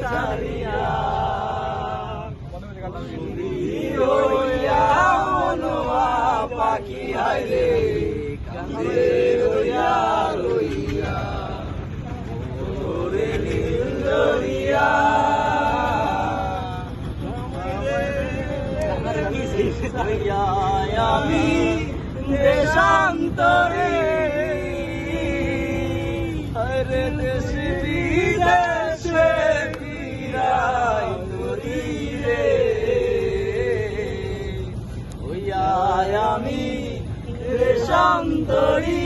সারিয়া পাখি হাইরে কান্দে রইয়া রইয়া ওরে নীল দরিয়া আমি দেশান্তরে হরে দেশ বিদেশে ফিরাই তরি রে হইয়া আমি দেশান্তরি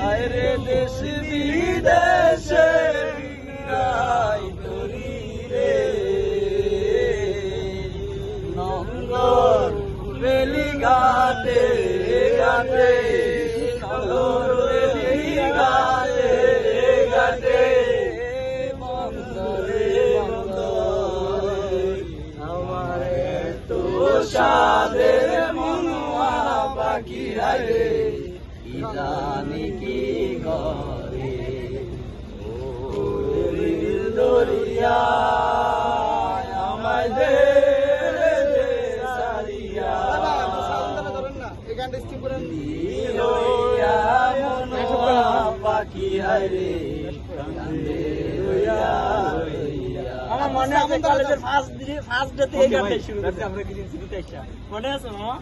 হরে দেশ বিদেশে ফিরাই তরি রে নঙ্গর বেলি ঘাটে ঘাটে নঙ্গর বেলি ঘাটে ঘাটে বন্দরে বন্দর আমার তো সাদের মনোয়া পাখি হাইরে কি জানি কি করে ও নীল দরিয়া আমায় দে পাখি হাইরে আমার মনে আছে কলেজের ফার্স্ট ডেতে এই গানটা শুরু করছি আমরা কিছু মনে আছে মামা।